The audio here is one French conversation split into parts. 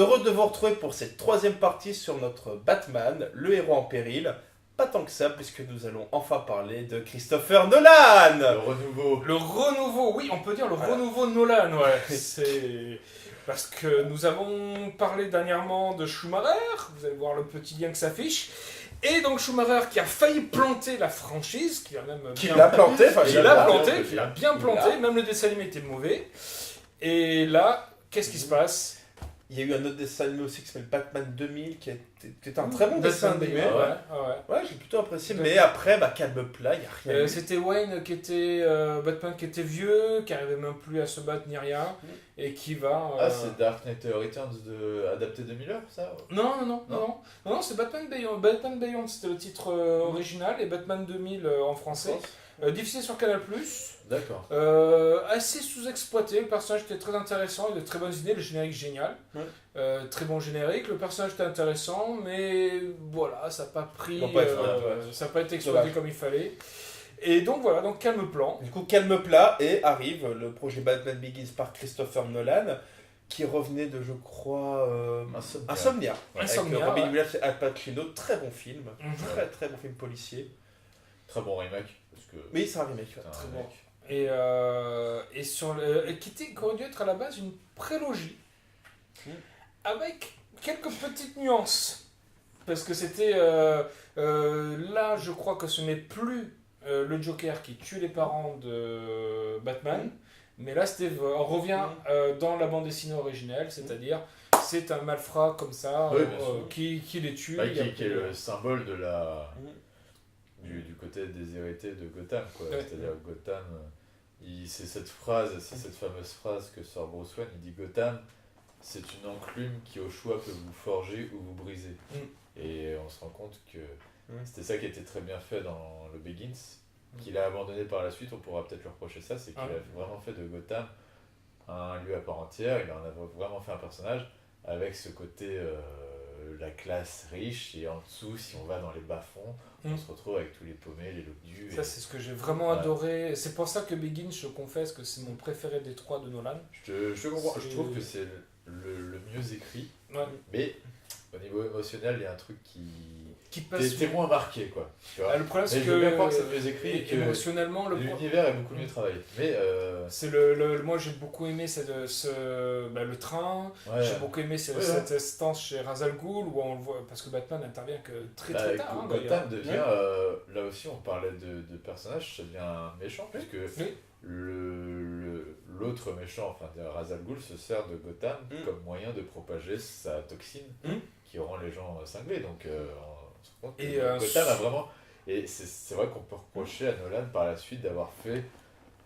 heureux de vous retrouver pour cette troisième partie sur notre Batman, le héros en péril. Pas tant que ça, puisque nous allons enfin parler de Christopher Nolan. Le renouveau. Le renouveau, oui, on peut dire le renouveau de Nolan, ouais. C'est parce que nous avons parlé dernièrement de Schumacher, vous allez voir le petit lien que ça affiche. Et donc Schumacher qui a failli planter la franchise, qui a même Qui l'a planté, enfin, qui l'a planté, qui l'a bien planté, même le dessin animé était mauvais. Et là, qu'est-ce qui se passe? Il y a eu un autre dessin animé aussi qui s'appelle Batman 2000, qui était un très bon dessin animé. Ouais, j'ai plutôt apprécié, mais après, calme plat, il n'y a rien eu. C'était Wayne qui était Batman qui était vieux, qui n'arrivait même plus à se battre ni rien, et qui va... Ah, c'est Dark Knight Returns adapté de Miller, ça? Non, c'est Batman Beyond. Batman Beyond, c'était le titre original, et Batman 2000 en français. Diffusé sur Canal+. D'accord. Assez sous-exploité, le personnage était très intéressant, il a de très bonnes idées, le générique génial. Très bon générique, le personnage était intéressant, mais voilà, ça n'a pas pris, ça n'a pas été exploité comme il fallait. Et donc voilà, donc calme plan. Du coup, calme plat, et arrive le projet Batman Begins par Christopher Nolan, qui revenait de, je crois, Insomnia. Avec Robin Williams et Al Pacino, très bon film, très bon film policier. Très bon remake. Parce que oui, c'est un remake. Très bon. Et qui aurait dû être à la base une prélogie, avec quelques petites nuances. Parce que c'était... là, je crois que ce n'est plus le Joker qui tue les parents de Batman, mais là, on revient dans la bande dessinée originelle, c'est-à-dire... C'est un malfrat comme ça qui les tue. Qui est le symbole de la... Du côté déshérité de Gotham, quoi. C'est-à-dire Gotham, c'est cette fameuse phrase que sort Bruce Wayne, il dit Gotham, c'est une enclume qui au choix peut vous forger ou vous briser. Et on se rend compte que c'était ça qui était très bien fait dans le Begins, qu'il a abandonné par la suite, on pourra peut-être lui reprocher ça, c'est qu'il a vraiment fait de Gotham un lieu à part entière, il en a vraiment fait un personnage avec ce côté... la classe riche, et en dessous, si on va dans les bas-fonds, on se retrouve avec tous les paumés, les lobus. Ça, c'est ce que j'ai vraiment adoré. C'est pour ça que Begins, je confesse que c'est mon préféré des trois de Nolan. Je comprends. Je trouve que c'est le mieux écrit, mais au niveau émotionnel, il y a un truc qui passe. T'es moins marqué, quoi. Tu vois, le problème, c'est que. Je veux bien croire que c'est mieux écrit et que émotionnellement, l'univers est beaucoup mieux travaillé. Mais c'est moi, j'ai beaucoup aimé le train. J'ai beaucoup aimé cette instance chez Ra's al Ghul où on le voit, parce que Batman n'intervient que très tard. Gotham devient, là aussi, on parlait de personnages, ça devient un méchant, puisque l'autre méchant, enfin Ra's al Ghul, se sert de Gotham comme moyen de propager sa toxine qui rend les gens cinglés. Donc on se rend compte que Gotham a vraiment... Et c'est vrai qu'on peut reprocher à Nolan par la suite d'avoir fait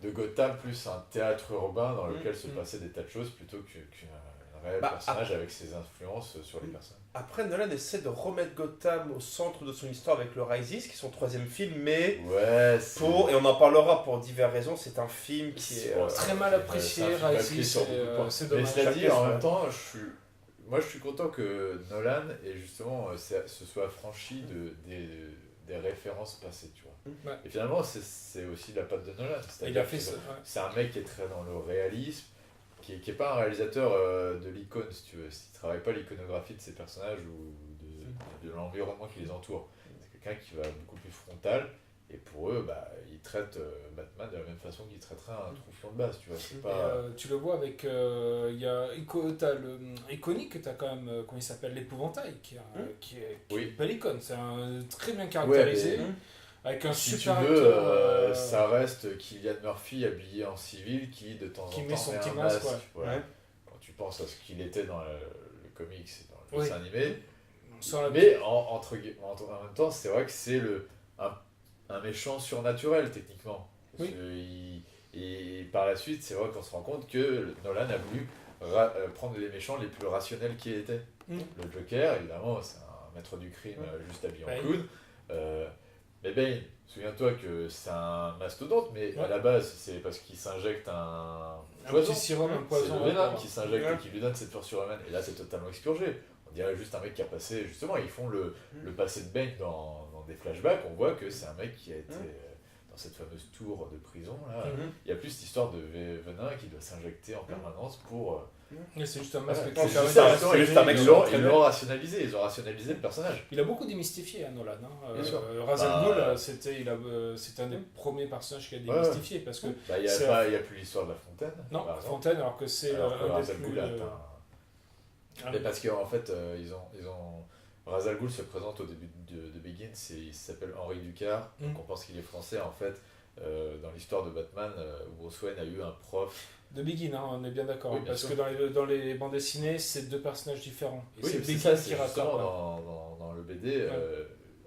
de Gotham plus un théâtre urbain dans lequel se passaient des tas de choses plutôt qu'un réel personnage avec ses influences sur les personnes. Après, Nolan essaie de remettre Gotham au centre de son histoire avec le Rises, qui est son troisième film, mais et on en parlera pour diverses raisons, c'est un film qui est très mal apprécié, Rises, c'est dommage. Mais cela dit, en même temps, moi je suis content que Nolan se soit affranchi des références passées, tu vois. Et finalement, c'est aussi la patte de Nolan. Il a fait ça. C'est un mec qui est très dans le réalisme, qui est pas un réalisateur de l'icône, si tu veux. Il travaille pas l'iconographie de ses personnages ou de l'environnement qui les entoure. C'est quelqu'un qui va beaucoup plus frontal, et pour eux, ils traitent Batman de la même façon qu'ils traiteraient un troufion de base, tu vois. C'est pas... tu le vois avec... t'as le Iconique, t'as quand même, comment il s'appelle, l'épouvantail, qui est une belle icône. C'est très bien caractérisé. Avec un super acteur, ça reste Cillian Murphy habillé en civil qui de temps en temps met son met petit un masque. Quand tu penses à ce qu'il était dans le comics et dans le dessin animé, mais en même temps c'est vrai que c'est un méchant surnaturel techniquement. Et par la suite c'est vrai qu'on se rend compte que Nolan a voulu prendre les méchants les plus rationnels qui étaient. Le Joker évidemment c'est un maître du crime juste habillé en clown. Mais Bane, souviens-toi que c'est un mastodonte, mais à la base, c'est parce qu'il s'injecte un poison. C'est le Venom qui s'injecte et qui lui donne cette force surhumaine. Et là, c'est totalement expurgé. On dirait juste un mec qui a passé, justement, ils font le passé de Bane dans des flashbacks. On voit que c'est un mec qui a été cette fameuse tour de prison, là, il y a plus cette histoire de venin qui doit s'injecter en permanence pour... C'est juste un masque. Ils l'ont rationalisé, ils ont rationalisé le personnage. Il a beaucoup démystifié, Nolan. Ra's al Ghul, c'était un des premiers personnages qui a démystifié, parce que... Il n'y a plus l'histoire de la fontaine. Non, la fontaine, alors que c'est Ra's al Ghul mais parce qu'en fait, Ra's al Ghul se présente au début de Begins, et il s'appelle Henri Ducard, donc on pense qu'il est français. En fait, dans l'histoire de Batman, Bruce Wayne a eu un prof... De Begin, on est bien d'accord, oui, bien parce sûr. que dans les bandes dessinées, c'est deux personnages différents. Et oui, c'est Begin ça, qui raccorde. Dans le BD,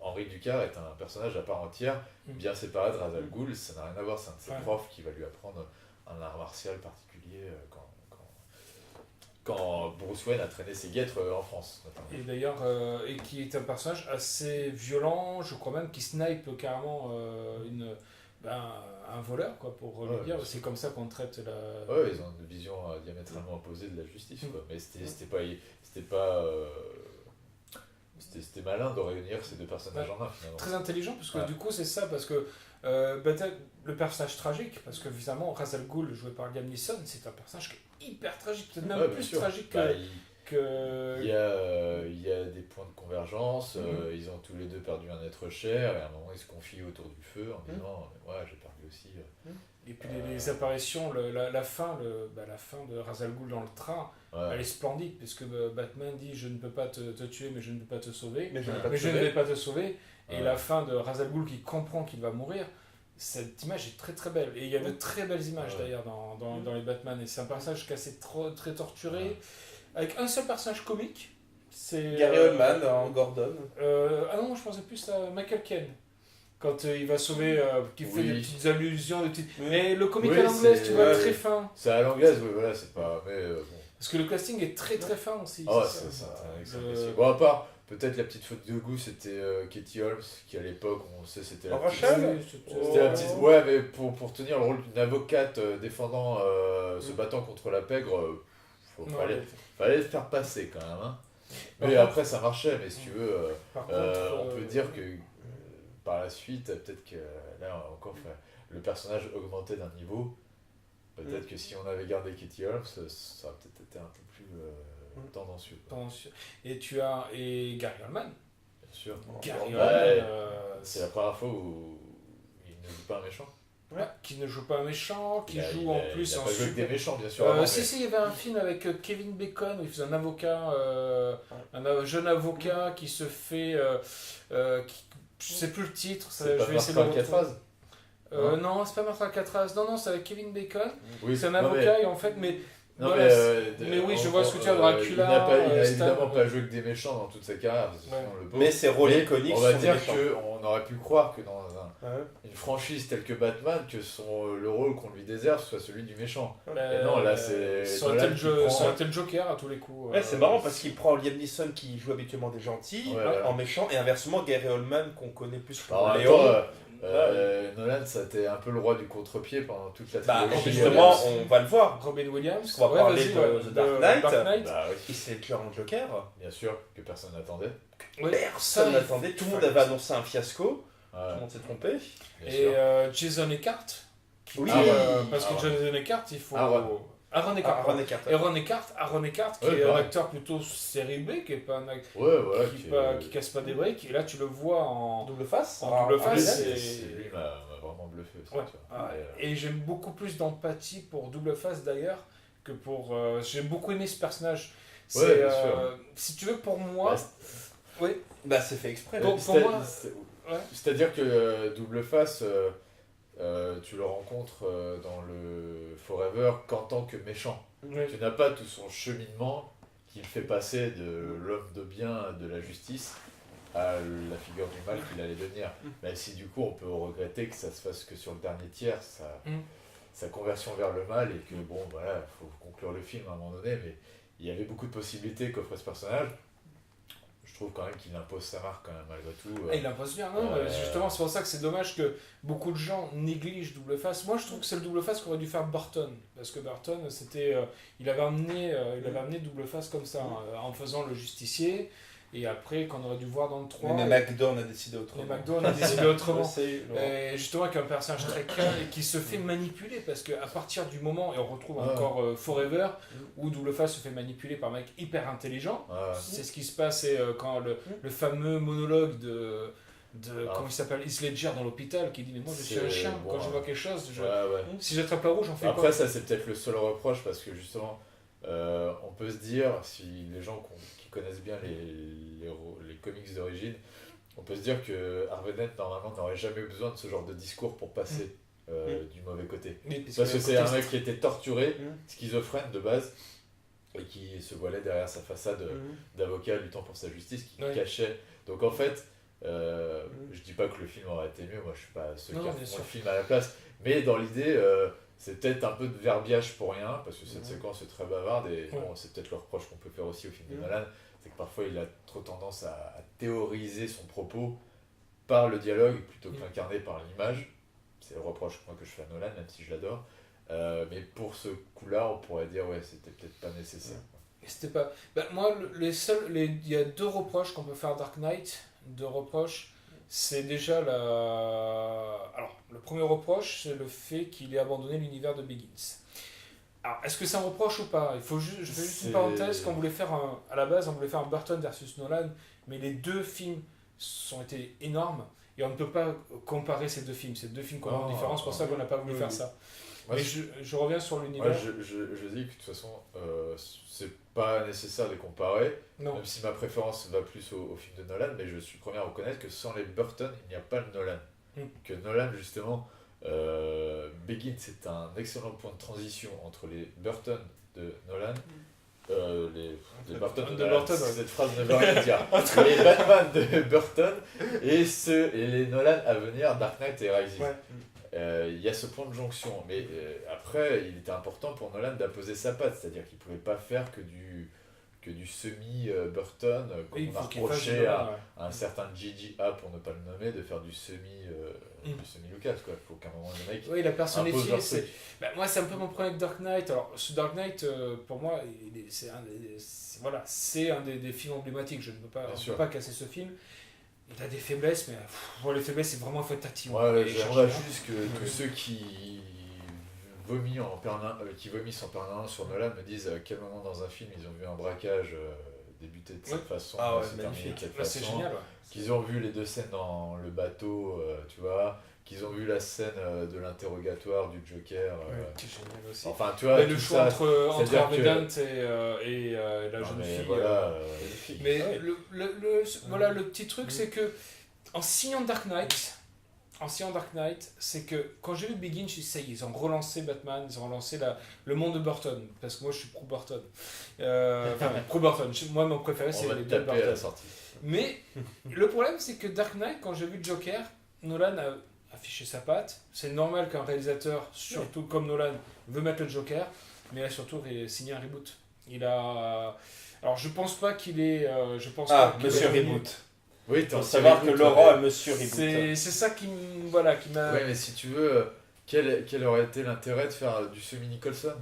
Henri Ducard est un personnage à part entière, bien séparé de Ra's al Ghul. Ça n'a rien à voir, c'est un de ses profs qui va lui apprendre un art martial particulier quand Bruce Wayne a traîné ses guêtres en France, notamment. Et d'ailleurs, et qui est un personnage assez violent, je crois même, qui snipe carrément un voleur, quoi, pour le dire. C'est comme ça qu'on traite la... Ouais, ils ont une vision diamétralement opposée de la justice, quoi. Mais c'était malin de réunir ces deux personnages en un, finalement. Très intelligent, parce que du coup, c'est ça, parce que le personnage tragique, parce que évidemment, Ra's al Ghul, joué par Liam Neeson, c'est un personnage qui est hyper tragique, peut-être même plus tragique que... Il y a des points de convergence, ils ont tous les deux perdu un être cher, et à un moment ils se confient autour du feu en disant ouais, j'ai perdu aussi. Et puis les apparitions, la fin de Ra's al Ghul dans le train, elle est splendide, puisque Batman dit je ne peux pas te tuer, mais je ne peux pas te sauver, mais je ne vais pas te sauver. Et la fin de Ra's al Ghul qui comprend qu'il va mourir, cette image est très très belle. Et il y a de très belles images d'ailleurs dans les Batman, et c'est un personnage qui est assez très torturé. Avec un seul personnage comique, c'est... Gary Oldman en Gordon. Ah non, je pensais plus à Michael Caine. Quand il va sauver, qui fait des petites allusions, mais le comique à l'anglaise, tu vois, très fin. C'est à l'anglaise, oui, voilà, c'est pas... Mais, bon. Parce que le casting est très très fin aussi. Oh, c'est un excellent. Bon, à part, peut-être la petite faute de goût, c'était Katie Holmes, qui à l'époque, on sait, c'était la C'était la petite... Ouais, mais pour tenir le rôle d'une avocate défendant, se battant contre la pègre... Fallait le faire passer quand même. Hein. Mais après ça marchait, mais si tu veux, on peut dire que par la suite, peut-être que là encore, le personnage augmentait d'un niveau. Peut-être que si on avait gardé Katie Holmes, ça aurait peut-être été un peu plus tendancieux. Et tu as Gary Oldman. Bien sûr. Gary Oldman, c'est la première fois où il ne joue pas un méchant. Qui ne joue pas un méchant, qui joue en plus en super... des méchants, bien sûr. Il y avait un film avec Kevin Bacon où il faisait un avocat, un jeune avocat qui se fait... je sais plus le titre, je vais essayer de le retrouver. Non, c'est pas Martin Alcatraz, non, c'est avec Kevin Bacon. Oui, c'est un avocat et en fait, mais... Non, voilà, mais oui, je vois ce que tu as, Dracula. Il n'a évidemment pas joué que des méchants dans toute sa carrière. Mais ses rôles iconiques on va dire qu'on aurait pu croire que dans une franchise telle que Batman, que le rôle qu'on lui déserve soit celui du méchant. Et non, là c'est... Ça aurait été le Joker à tous les coups. Ouais, c'est marrant parce qu'il prend Liam Neeson qui joue habituellement des gentils en méchant, et inversement Gary Oldman qu'on connaît plus pour Léon. Nolan, ça a été un peu le roi du contre-pied pendant toute la trilogie. Justement, on va le voir. Robin Williams, on va parler de Dark Knight. Et c'est le tueur en Joker. Bien sûr, que personne n'attendait. Personne n'attendait, tout le monde avait annoncé un fiasco. Tout le monde s'est trompé. Et Jason Eckhart. Parce que Jason Eckhart, il faut... Aaron Eckhart, qui est un acteur plutôt série B, qui est pas un acteur qui casse pas des briques, et là tu le vois en double face. Lui m'a vraiment bluffé. Et j'aime beaucoup plus d'empathie pour double face d'ailleurs que pour. J'ai beaucoup aimé ce personnage. Si tu veux, pour moi. C'est fait exprès. Pour moi. C'est-à-dire que double face. Tu le rencontres dans le Forever qu'en tant que méchant. Tu n'as pas tout son cheminement qui le fait passer de l'homme de bien, de la justice, à la figure du mal qu'il allait devenir. Même si du coup on peut regretter que ça se fasse que sur le dernier tiers, sa conversion vers le mal, et que bon voilà, il faut conclure le film à un moment donné, mais il y avait beaucoup de possibilités qu'offrait ce personnage. Je trouve quand même qu'il impose sa marque quand même, malgré tout. Il impose bien, non justement, c'est pour ça que c'est dommage que beaucoup de gens négligent Double Face. Moi je trouve que c'est le Double Face qu'aurait dû faire Burton, parce que Burton, c'était, il avait amené Double Face comme ça, en faisant le justicier, Et après, quand on aurait dû voir dans le 3... Mais McDo, on a décidé autrement. Mais McDo, on a décidé autrement. Et justement, avec un personnage très calme et qui se fait manipuler, parce qu'à partir du moment, et on retrouve encore Forever, où Double Face se fait manipuler par un mec hyper intelligent. C'est ce qui se passe quand le fameux monologue de comment il s'appelle, Heath Ledger dans l'hôpital, qui dit mais moi je suis un chien, quand je vois quelque chose, si j'attrape la rouge, j'en fais quoi. Après ça c'est peut-être le seul reproche, parce que justement on peut se dire, si les gens qui connaissent bien les comics d'origine, on peut se dire que Harvey Dent normalement n'aurait jamais eu besoin de ce genre de discours pour passer du mauvais côté. Parce que c'est un mec qui était torturé, schizophrène de base, et qui se voilait derrière sa façade d'avocat luttant pour sa justice, qui cachait. Donc en fait, je dis pas que le film aurait été mieux, moi je suis pas ceux qui font le film à la place, mais dans l'idée, c'est peut-être un peu de verbiage pour rien, parce que cette séquence est très bavarde, et bon, c'est peut-être le reproche qu'on peut faire aussi au film de Nolan, c'est que parfois il a trop tendance à théoriser son propos par le dialogue plutôt que l'incarner par l'image. C'est le reproche moi, que je fais à Nolan, même si je l'adore. Mais pour ce coup-là, on pourrait dire c'était peut-être pas nécessaire. C'était pas. Moi, il y a 2 reproches qu'on peut faire à Dark Knight. 2 reproches. C'est déjà Alors, le premier reproche, c'est le fait qu'il ait abandonné l'univers de Begins. Alors, est-ce que c'est un reproche ou pas ? Je fais juste une parenthèse. Qu'on voulait faire à la base, on voulait faire un Burton versus Nolan, mais les 2 films ont été énormes et on ne peut pas comparer ces 2 films. Ces 2 films qu'on a en différence, c'est pour ça qu'on n'a pas voulu faire ça. Moi, mais je reviens sur l'univers. Je dis que de toute façon, c'est pas nécessaire de les comparer, même si ma préférence va plus au film de Nolan, mais je suis le premier à reconnaître que sans les Burton, il n'y a pas le Nolan. Que Nolan, justement, Begins, c'est un excellent point de transition entre les Burton de Nolan, les Burton de Nolan, cette phrase ne veut rien dire, les Batman de Burton et les Nolan à venir, Dark Knight et Rises. Il y a ce point de jonction, mais après il était important pour Nolan d'apposer sa patte, c'est-à-dire qu'il ne pouvait pas faire que du semi-Burton, comme on a reproché à un certain J.J.A. pour ne pas le nommer, de faire du semi-Lucas, quoi. Il faut qu'à un moment le mec la personnifier. Moi c'est un peu mon problème avec Dark Knight. Alors ce Dark Knight, pour moi, c'est un des films emblématiques, je ne peux pas casser ce film. Il a des faiblesses, mais les faiblesses, c'est vraiment facultatif. J'aimerais juste que tous ceux qui vomissent en permanence sur Nolan me disent à quel moment dans un film ils ont vu un braquage débuter de cette façon, se terminer de cette façon, génial, qu'ils ont vu les 2 scènes dans le bateau, tu vois, qu'ils ont vu la scène de l'interrogatoire du Joker. C'est génial aussi. Enfin, tu vois, le choix entre Harvey Dent et la jeune fille. Mais le petit truc, c'est que en signant Dark Knight, c'est que quand j'ai vu Begins, je sais, ils ont relancé Batman, ils ont relancé le monde de Burton, parce que moi je suis pro Burton. Pro Burton. Moi mon préféré c'est les 2 Burton. Mais le problème c'est que Dark Knight, quand j'ai vu Joker, Nolan a affiché sa patte. C'est normal qu'un réalisateur, surtout comme Nolan, veut mettre le Joker, mais il a surtout signé un reboot. Alors je pense pas qu'il est. Monsieur Reboot. Oui, faut savoir que Laurent est Monsieur Reboot. C'est ça qui m'a. Ouais, mais si tu veux, quel aurait été l'intérêt de faire du semi-Nicholson ?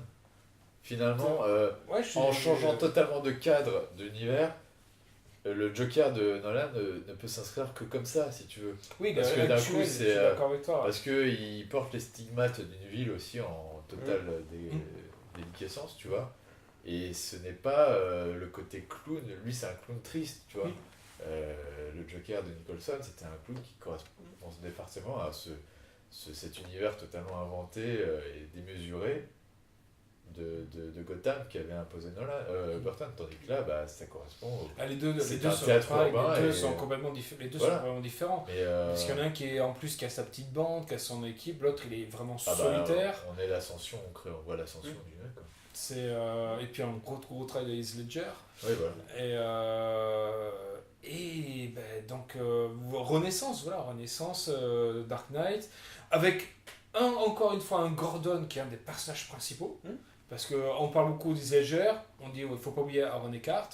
Finalement, en changeant totalement de cadre d'univers, le Joker de Nolan ne peut s'inscrire que comme ça, si tu veux. Oui, parce que d'un coup, c'est d'accord avec toi. Parce qu'il porte les stigmates d'une ville aussi en totale déliquescence, tu vois. Et ce n'est pas le côté clown, lui c'est un clown triste, tu vois. Le Joker de Nicholson, c'était un clown qui correspondait forcément à cet univers totalement inventé et démesuré de Gotham qu'avait imposé Burton, tandis que là ça correspond les deux sont complètement différents, parce qu'il y en a un qui a sa petite bande, qui a son équipe, l'autre il est vraiment solitaire. On est l'ascension, on voit l'ascension du mec, quoi. Et puis un gros travail de Heath Ledger. Donc Renaissance Dark Knight, avec encore une fois un Gordon qui est un des personnages principaux. Parce qu'on parle beaucoup d'Heath Ledger, on dit il ne faut pas oublier Aaron Eckhart,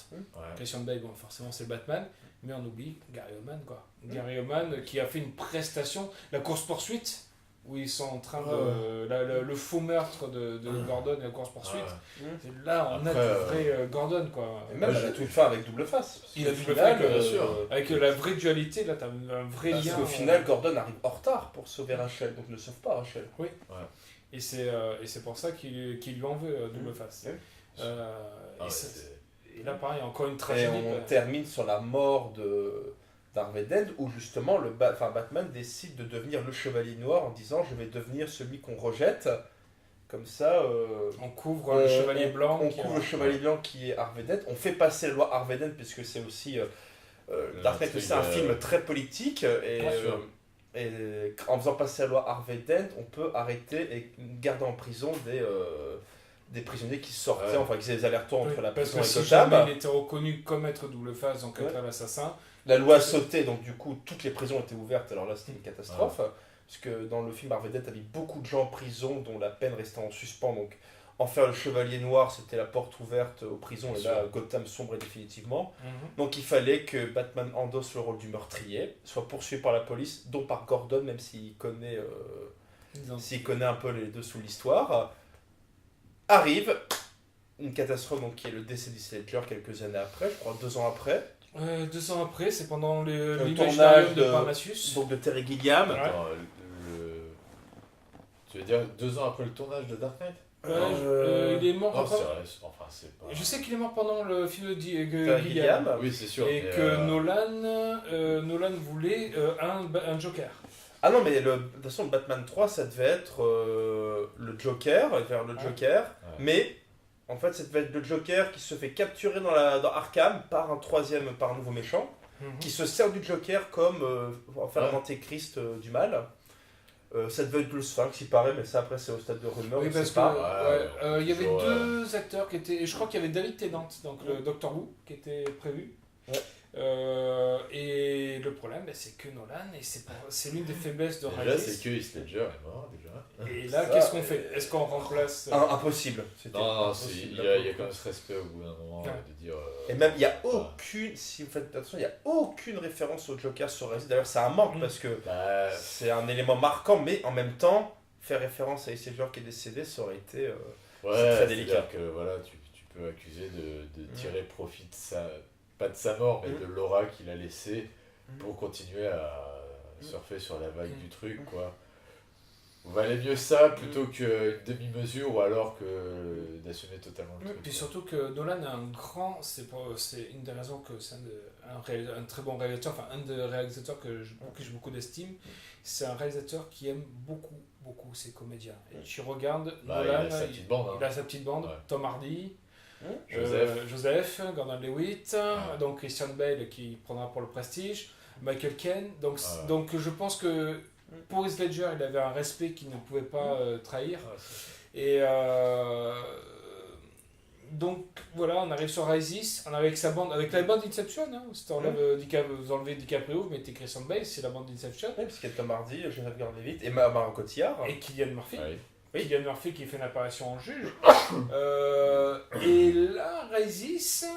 Christian Bale, forcément c'est le Batman, mais on oublie Gary Oldman, Gary Oldman qui a fait une prestation, la course-poursuite, où ils sont en train de... le faux meurtre de Gordon et la course-poursuite. Là, on a du vrai Gordon, quoi. Et même à la toute fin avec Double Face. Il a Double Face, bien sûr. Avec la vraie dualité, là, t'as un vrai lien. Parce qu'au final, Gordon arrive en retard pour sauver Rachel, donc ne sauve pas Rachel. Oui. Et c'est pour ça qu'il lui en veut, Double Face. Et là, pareil, encore une tragédie. Et on termine sur la mort d'Harvey Dent, où justement Batman décide de devenir le Chevalier Noir en disant je vais devenir celui qu'on rejette. Comme ça, on couvre le Chevalier Blanc. On couvre le Chevalier Blanc qui est Harvey Dent. On fait passer la loi Harvey Dent puisque c'est aussi Dark Knight, c'est un film très politique et en faisant passer la loi Harvey Dent, on peut arrêter et garder en prison des prisonniers qui sortaient, enfin qui faisaient des allers-retours entre la prison et Gotham. Si jamais il était reconnu comme être Double Face, donc être l'assassin. La loi a sauté, donc du coup toutes les prisons étaient ouvertes, alors là c'était une catastrophe. Parce que dans le film Harvey Dent, avait beaucoup de gens en prison dont la peine restait en suspens. Donc en faire le Chevalier Noir, c'était la porte ouverte aux prisons, et là Gotham sombrait définitivement. Donc il fallait que Batman endosse le rôle du meurtrier, soit poursuivi par la police, dont par Gordon, même s'il connaît un peu les dessous de l'histoire. Arrive une catastrophe donc, qui est le décès d'Heath Ledger quelques années après, je crois 2 ans après. 2 ans après, c'est pendant l'imaginarium de Parnassus. Donc de Terry Gilliam. Attends, tu veux dire 2 ans après le tournage de Dark Knight? Il est mort. C'est pas... Je sais qu'il est mort pendant le film de Gilliam. Oui, c'est sûr. Et que Nolan voulait un Joker. Ah non, mais de toute façon, Batman 3, ça devait être le Joker, mais en fait, ça devait être le Joker qui se fait capturer dans Arkham par un nouveau méchant, qui se sert du Joker comme un antéchrist du mal. Ça devait être le Sphinx, il paraît, mais ça après c'est au stade de rumeur. Oui, parce que il y avait 2 acteurs qui étaient. Je crois qu'il y avait David Tennant, donc le Doctor Who, qui était prévu. Et le problème, c'est que Nolan, et c'est l'une des faiblesses de Raimi. Déjà, c'est que Heath Ledger est mort déjà. Et là, qu'est-ce qu'on fait? Est-ce qu'on remplace Impossible. Non, il y a quand même ce respect au bout d'un moment de dire. Et même, il n'y a aucune, si vous faites attention, il n'y a aucune référence au Joker sur Resident. D'ailleurs, c'est un manque parce que c'est un élément marquant, mais en même temps, faire référence à Heath Ledger qui est décédé, ça aurait été très délicat. Que voilà, tu peux accuser de tirer profit de ça. Pas de sa mort, mais de l'aura qu'il a laissée pour continuer à surfer sur la vague du truc, quoi. Valait mieux ça plutôt qu'une demi-mesure ou alors que d'assumer totalement le truc. Puis surtout que Nolan a un grand... C'est une des raisons que c'est un très bon réalisateur, enfin un des réalisateurs que j'ai beaucoup d'estime. C'est un réalisateur qui aime beaucoup ses comédiens. Et tu regardes Nolan, il a sa petite bande, Tom Hardy... Joseph, Gordon Levitt, donc Christian Bale qui prendra pour le Prestige, Michael Caine, donc je pense que pour Heath Ledger il avait un respect qu'il ne pouvait pas trahir, et donc voilà, on arrive sur Rises, on arrive avec sa bande, avec la bande d'Inception, si vous enlevez DiCaprio, vous mettez Christian Bale, c'est la bande d'Inception. Oui, parce qu'il y a Tom Hardy, Joseph Gordon-Levitt et Marion Cotillard. Et Cillian Murphy. Oui. Cillian Murphy qui fait une apparition en juge. Et là, Rises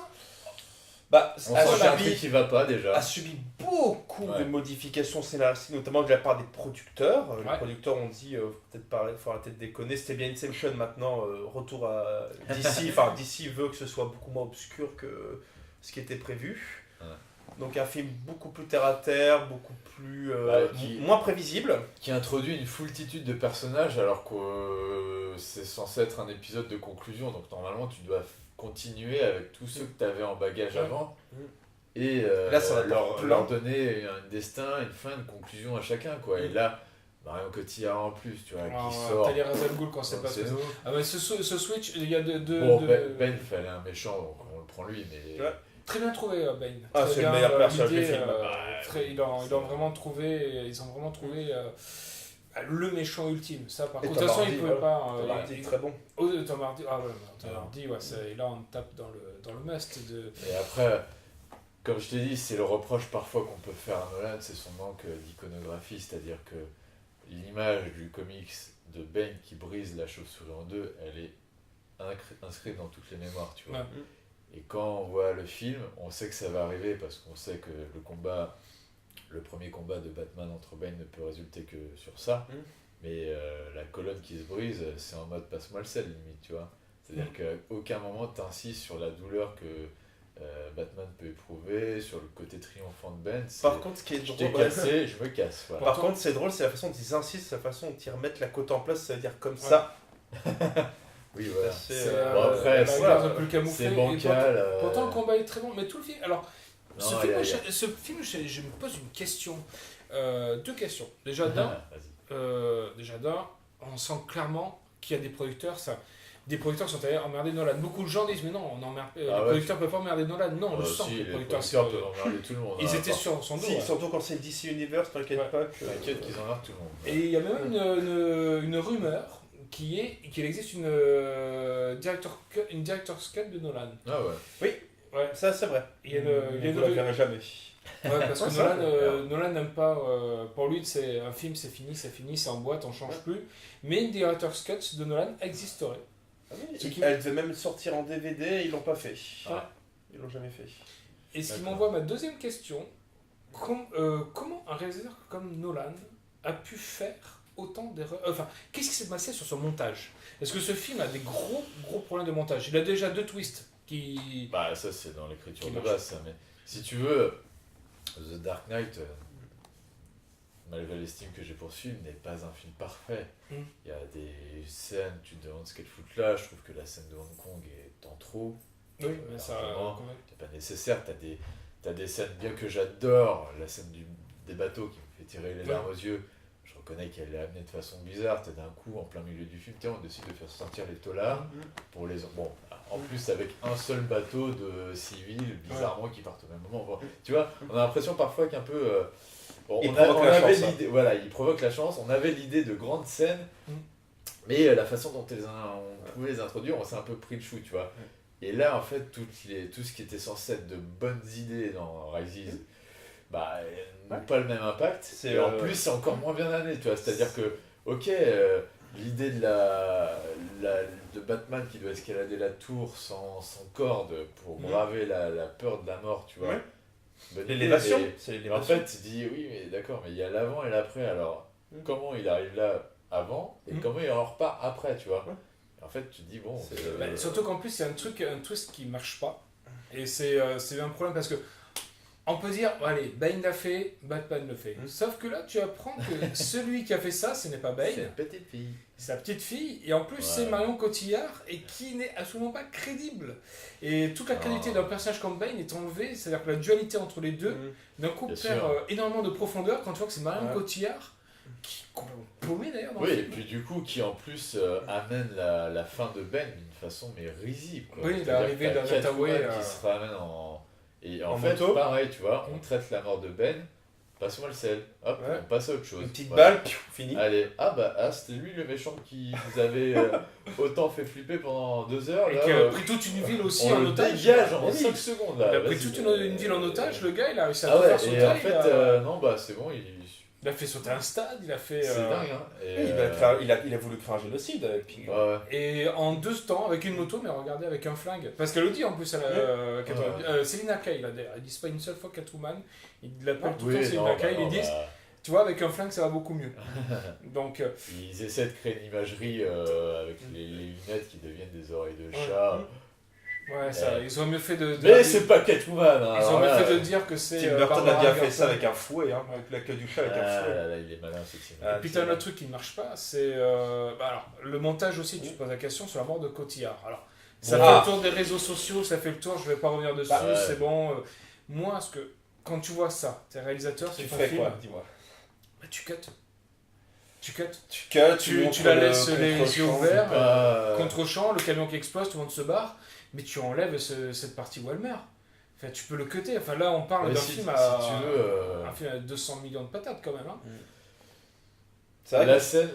qui va pas déjà. A subi beaucoup de modifications scénaristiques, notamment de la part des producteurs. Les producteurs ont dit peut-être faut arrêter de déconner, c'était bien Inception maintenant, retour à DC. Enfin, DC veut que ce soit beaucoup moins obscur que ce qui était prévu. Donc un film beaucoup plus terre à terre, beaucoup plus moins prévisible. Qui introduit une foultitude de personnages alors que c'est censé être un épisode de conclusion. Donc normalement tu dois continuer avec tous ceux que tu avais en bagage avant. Et là, ça leur donner un destin, une fin, une conclusion à chacun, quoi. Et là, Marion Cotillard en plus, tu vois, qui sort. Talia Al Ghul quand c'est pas ce ce switch, il y a Ben fallait un méchant, donc on le prend lui, mais... Très bien trouvé, Bane. C'est le meilleur personnage du film. Ils ont vraiment trouvé le méchant ultime. Ça, par contre, de toute façon, il ne pouvait pas. Tom Hardy est très bon. Tom Hardy, Tom Hardy, et là, on tape dans le must. Et après, comme je t'ai dit, c'est le reproche parfois qu'on peut faire à Nolan, c'est son manque d'iconographie, c'est-à-dire que l'image du comics de Bane qui brise la chauve-souris en deux, elle est inscrite dans toutes les mémoires, tu vois. Et quand on voit le film, on sait que ça va arriver parce qu'on sait que le premier combat de Batman entre Bane ne peut résulter que sur ça. mais la colonne qui se brise, c'est en mode passe-moi le sel, limite, tu vois. C'est-à-dire qu'à aucun moment t'insistes sur la douleur que Batman peut éprouver, sur le côté triomphant de Ben. Par contre, ce qui est je drôle, t'ai cassé, je me casse. Voilà. Par contre, c'est drôle, c'est la façon dont ils insistent, la façon dont ils remettent la côte en place, ça veut dire comme ça. Oui, voilà. Bon, après, un peu le camouflé. C'est bancal. Pourtant, le combat est très bon, mais tout le film. Alors, ce film, je me pose une question. Deux questions. Déjà d'un, on sent clairement qu'il y a des producteurs. Des producteurs sont allés emmerder Nolan. Beaucoup de gens disent mais non, les producteurs ne peuvent pas emmerder Nolan. Non, on le sent que les producteurs peuvent emmerder tout le monde. Ils étaient sur son dos. Si, surtout quand c'est DC Universe, t'inquiète pas. T'inquiète qu'ils emmerdent tout le monde. Et il y a même une rumeur qu'il existe une director's cut de Nolan. Ah ouais. Oui, ouais, ça c'est vrai. Il y a ne la verrai jamais. Ouais, parce que Nolan n'aime pas. Pour lui, c'est un film, c'est fini, c'est en boîte, on change plus. Mais une director's cut de Nolan existerait. Ah oui, elle devait même sortir en DVD, ils l'ont pas fait. Ah. Ils l'ont jamais fait. Et ce qui m'envoie ma deuxième question, comment un réalisateur comme Nolan a pu faire autant d'erreurs, qu'est-ce qui s'est passé sur son montage? Est-ce que ce film a des gros problèmes de montage? Il a déjà 2 twists qui... Bah ça c'est dans l'écriture de base, ça, mais si tu veux, The Dark Knight, malgré l'estime que j'ai pour ce film, n'est pas un film parfait. Il y a des scènes, tu te demandes ce qu'elles foutent là, je trouve que la scène de Hong Kong est en trop. Oui, mais ça... C'est pas nécessaire, t'as des scènes, bien que j'adore la scène des bateaux qui me fait tirer les larmes aux yeux, je reconnais qu'elle est amenée de façon bizarre, t'as d'un coup, en plein milieu du film, on décide de faire sortir les tolards pour les... Bon, en plus avec un seul bateau de civils, bizarrement, qui partent au même moment. Bon, tu vois, on a l'imposion parfois qu'un peu... on avait l'idée, voilà, il provoque la chance, on avait l'idée de grandes scènes, mais la façon dont on pouvait les introduire, on s'est un peu pris le chou, tu vois. Et là, en fait, tout ce qui était censé être de bonnes idées dans Rises, n'ont pas le même impact. Et en plus, c'est encore moins bien amené, tu vois. C'est-à-dire que, ok, l'idée de Batman qui doit escalader la tour sans corde pour braver la peur de la mort, tu vois. L'élévation, c'est l'élévation. En fait, tu dis, oui, mais d'accord, mais il y a l'avant et l'après, alors comment il arrive là avant et comment il en repart après, tu vois. En fait, tu te dis, bon... surtout qu'en plus, il y a un twist qui marche pas. Et c'est un problème parce que on peut dire, allez, Bane l'a fait, Batman le fait. Sauf que là, tu apprends que celui qui a fait ça, ce n'est pas Bane. C'est une petite fille. C'est sa petite fille. Et en plus, c'est Marion Cotillard, et qui n'est absolument pas crédible. Et toute la qualité d'un personnage comme Bane est enlevée. C'est-à-dire que la dualité entre les deux, d'un coup, perd énormément de profondeur quand tu vois que c'est Marion Cotillard qui est complètement paumé d'ailleurs dans le film. Et puis du coup qui en plus amène la fin de Ben d'une façon mais risible, quoi. Oui, l'arrivée d'un Hathaway qui se ramène et en fait moto. Pareil, tu vois, on traite la mort de Ben, passe-moi le sel, hop, on passe à autre chose. Une petite balle, fini. Allez, c'était lui le méchant qui vous avait autant fait flipper pendant 2 heures. Et qui a pris toute une ville aussi en otage. On le dégage en 5 secondes là. Il a pris toute une ville en otage, le gars, il a réussi à tout faire sauter. Et en fait, non, c'est bon, il a fait sauter un stade, il a fait... C'est dingue, hein. Il a voulu créer un génocide. Et en 2 temps, avec une moto, mais regardez, avec un flingue. Parce qu'elle le dit en plus, Selina Kyle, elle dit pas une seule fois Catwoman, il l'appelle tout le temps Selina Kyle, ils disent, tu vois, avec un flingue, ça va beaucoup mieux. Donc, ils essaient de créer une imagerie avec les lunettes qui deviennent des oreilles de chat. Ouais, ils ont mieux fait de... Mais c'est pas Catwoman, hein. Ils ont mieux fait de dire que c'est... Tim Burton a bien fait ça avec un fouet, avec la queue du chat avec un fouet. Là, il est malin, ce Tim. Et puis t'as un autre truc qui ne marche pas, c'est... alors, le montage aussi, tu te poses la question sur la mort de Cotillard. Alors, ça fait le tour des réseaux sociaux, ça fait le tour, je vais pas revenir dessus, c'est bon. Moi, quand tu vois ça, t'es réalisateur, c'est ton film. Quoi, dis-moi. Tu cut. Tu la laisses les yeux ouverts, contre-champ, le camion qui explose, tout le monde se barre. Mais tu enlèves cette partie où elle meurt. Enfin, tu peux le cutter. Enfin, là, on parle d'un film un film à 200 millions de patates quand même. Hein. La scène,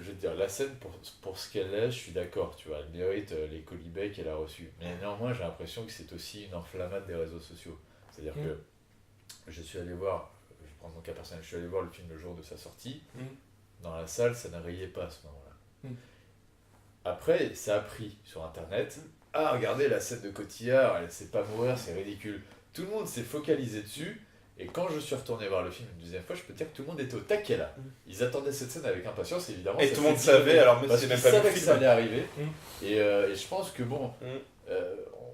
je veux dire, la scène pour ce qu'elle est, je suis d'accord. Tu vois, elle mérite les colibets qu'elle a reçus. Mais néanmoins, j'ai l'impression que c'est aussi une enflammade des réseaux sociaux. C'est-à-dire que je suis allé voir, je prends mon cas personnel, je suis allé voir le film le jour de sa sortie. Dans la salle, ça ne riait pas à ce moment-là. Après, ça a pris sur Internet. Regardez la scène de Cotillard, elle sait pas mourir, c'est ridicule. Tout le monde s'est focalisé dessus, Et quand je suis retourné voir le film une deuxième fois, je peux te dire que tout le monde était au taquet là. Ils attendaient cette scène avec impatience, évidemment. Et tout le monde savait, alors même si c'est même pas le film, ça allait arriver. Et je pense que bon,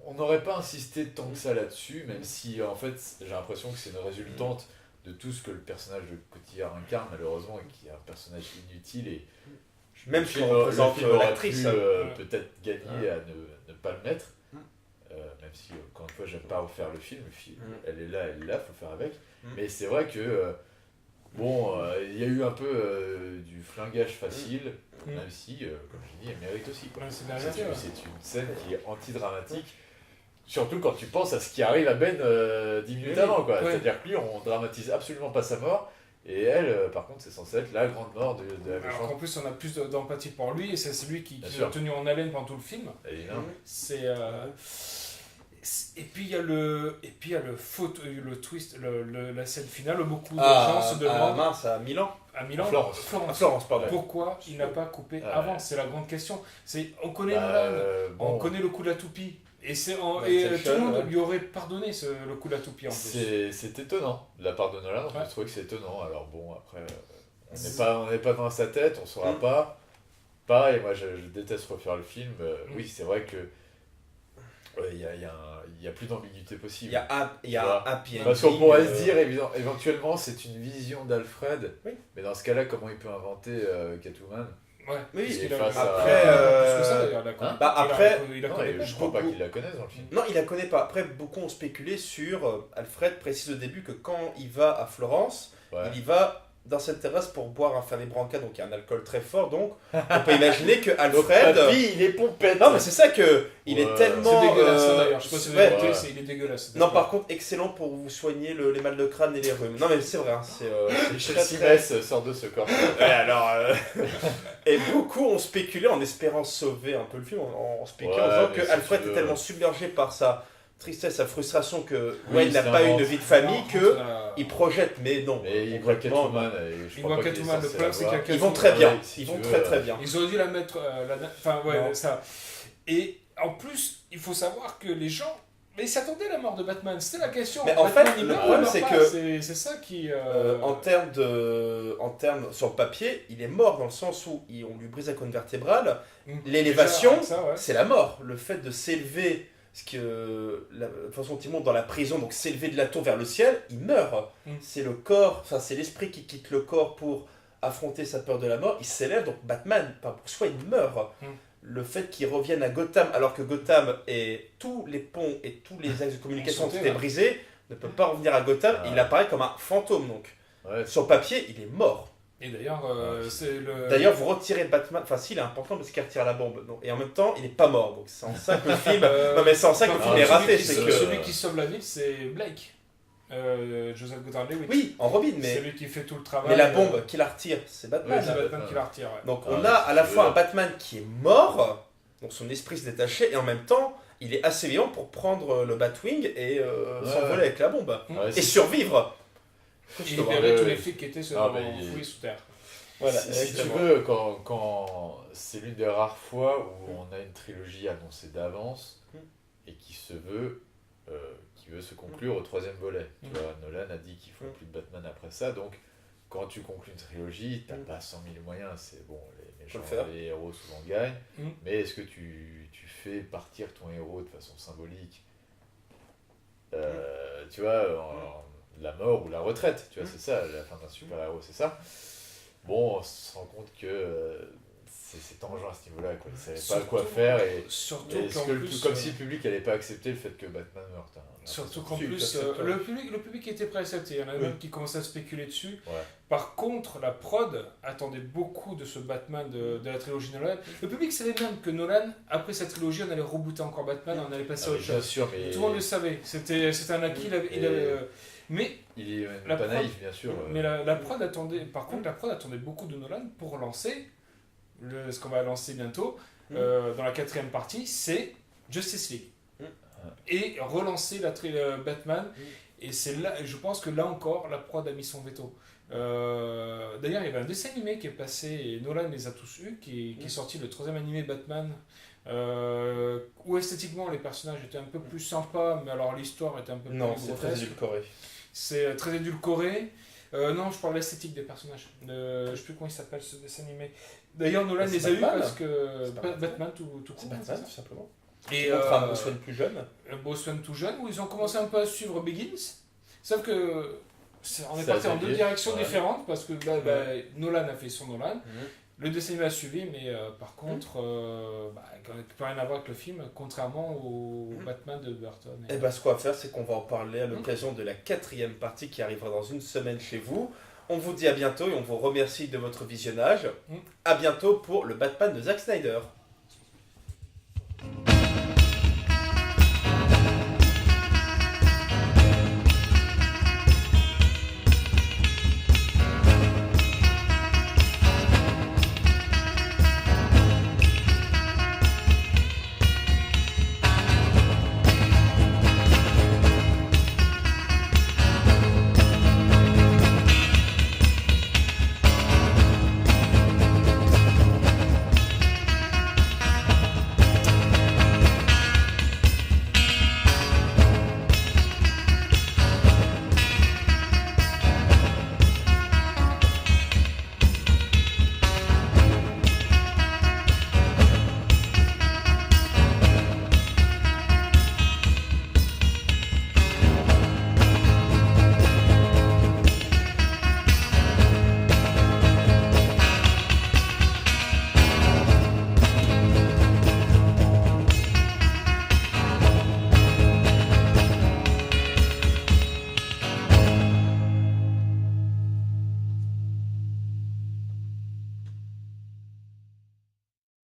on n'aurait pas insisté tant que ça là-dessus, même si en fait j'ai l'impression que c'est une résultante de tout ce que le personnage de Cotillard incarne malheureusement, et qui est un personnage inutile et même si on représente l'actrice, peut-être gagner à ne pas le mettre. Même si, encore une fois, j'aime pas refaire le film, elle est là, faut faire avec. Mais c'est vrai que, il y a eu un peu du flingage facile, même si, comme je dis, elle mérite aussi. C'est une scène qui est anti-dramatique, surtout quand tu penses à ce qui arrive à Ben 10 minutes avant, quoi. C'est-à-dire que lui, on dramatise absolument pas sa mort. Et elle, par contre, c'est censé être la grande mort de la méchante. Alors qu'en plus, on a plus d'empathie pour lui, et c'est lui qui l'a tenu en haleine pendant tout le film. Et puis il y a le twist, la scène finale où beaucoup de gens se demandent. À Milan. Florence, pardon. Pourquoi il n'a pas coupé avant? C'est la grande question. On connaît Nolan, on connaît le coup de la toupie. Et tout le monde lui aurait pardonné le coup de la toupie en plus. C'est étonnant de la part de Nolan, je trouvais que c'est étonnant. Alors bon, après, on n'est pas dans sa tête, on saura pas. Pareil, moi je déteste refaire le film. Oui, c'est vrai que il y a plus d'ambiguïté possible. Il y a un happy ending. Parce qu'on pourrait se dire, éventuellement, c'est une vision d'Alfred, mais dans ce cas-là, comment il peut inventer Catwoman? Oui, je crois pas qu'il la connaisse dans le film. Non, il la connaît pas. Après, beaucoup ont spéculé sur Alfred précise au début que quand il va à Florence, il y va dans cette terrasse pour boire un Fernet Branca, donc il y a un alcool très fort, donc on peut imaginer que Alfred... il est pompette. Non mais c'est ça que il est tellement... C'est dégueulasse d'ailleurs, je sais pas si vous avez noté, il est dégueulasse. Non par contre, excellent pour vous soigner les mal de crâne et les rhumes. Non mais c'est vrai, Chelsea sort de ce corps. Et beaucoup ont spéculé en espérant sauver un peu le film, en spéculant en disant que Alfred est tellement submergé par sa tristesse, sa frustration que Wayne n'a pas eu une vie de famille il projette, mais non. Mais il voit Catwoman. Il voit Catwoman, le problème c'est qu'il ils vont très bien. Ils vont très bien. Ils auraient dû la mettre. Ça. Et en plus, il faut savoir que les gens. Mais ils s'attendaient à la mort de Batman, c'était la question. Mais en fait, le problème c'est que. C'est ça qui. En termes sur le papier, il est mort dans le sens où on lui brise la colonne vertébrale. L'élévation, c'est la mort. Le fait de s'élever. Parce que la façon dont il monte dans la prison, donc s'élever de la tour vers le ciel, il meurt. C'est le corps, c'est l'esprit qui quitte le corps pour affronter sa peur de la mort. Il s'élève, donc Batman, pour soi, il meurt. Le fait qu'il revienne à Gotham, alors que Gotham et tous les ponts et tous les axes de communication ont été brisés, ne peut pas revenir à Gotham. Il apparaît comme un fantôme, donc. Sur le papier, il est mort. Et d'ailleurs, c'est le... D'ailleurs, vous retirez Batman. Enfin, si, il est important parce qu'il retire la bombe. Donc, et en même temps, il n'est pas mort. Donc, c'est en ça que le film. Non, mais c'est en ça que le film est raté. Celui qui sauve la ville, c'est Blake. Joseph Gordon-Levitt. Oui, en Robin, mais. C'est lui qui fait tout le travail. Mais la bombe qui la retire, c'est Batman. C'est Batman qui la retire. Donc, on a à la fois un Batman qui est mort, donc son esprit se détachait, et en même temps, il est assez vivant pour prendre le Batwing et s'envoler avec la bombe. Et survivre. Il libérait tous les flics qui étaient enfouis sous terre. Voilà, si tu veux, quand c'est l'une des rares fois où on a une trilogie annoncée d'avance et qui veut se conclure au troisième volet. Tu vois, Nolan a dit qu'il ne faut plus de Batman après ça, donc quand tu conclus une trilogie, tu n'as pas 100 000 moyens, c'est bon, les méchants, les héros souvent gagnent, mais est-ce que tu fais partir ton héros de façon symbolique, tu vois, la mort ou la retraite, tu vois, c'est ça, la fin d'un super-héros, c'est ça. Bon, on se rend compte que c'est tangent à ce niveau-là, quoi. Ils ne savaient pas quoi faire, et comme si le public n'allait pas accepter le fait que Batman meurt. Surtout qu'en plus, le public était prêt à accepter, il y en a même qui commençaient à spéculer dessus. Par contre, la prod attendait beaucoup de ce Batman de la trilogie Nolan. Le public savait même que Nolan, après cette trilogie, on allait rebooter encore Batman, on allait passer à autre chose. Sûr, mais... Tout le monde le savait, c'était un acquis, mais il est pas naïf, bien sûr. Mais la prod attendait, par contre, la prod attendait beaucoup de Nolan pour lancer ce qu'on va lancer bientôt dans la 4e partie, c'est Justice League. Et relancer Batman. Et c'est là, je pense que là encore, la prod a mis son veto. D'ailleurs, il y avait un dessin animé qui est passé, et Nolan les a tous eus, qui est sorti, le 3e animé Batman, où esthétiquement les personnages étaient un peu plus sympas, mais alors l'histoire était un peu plus grotesque. C'est très édulcoré. C'est très édulcoré. Non, je parle de l'esthétique des personnages. Je sais plus comment il s'appelle ce dessin animé. D'ailleurs, Nolan les a eu parce que Batman tout court. C'est Batman, tout simplement. Et un Bruce Wayne plus jeune. Un Bruce Wayne tout jeune, où ils ont commencé un peu à suivre Begins. Sauf que on est parti en deux directions différentes parce que Nolan a fait son Nolan. Le dessin animé a suivi, mais par contre, ça n'a plus rien à voir avec le film, contrairement au Batman de Burton. Et ce qu'on va faire, c'est qu'on va en parler à l'occasion de la 4e partie qui arrivera dans une semaine chez vous. On vous dit à bientôt et on vous remercie de votre visionnage. À bientôt pour le Batman de Zack Snyder.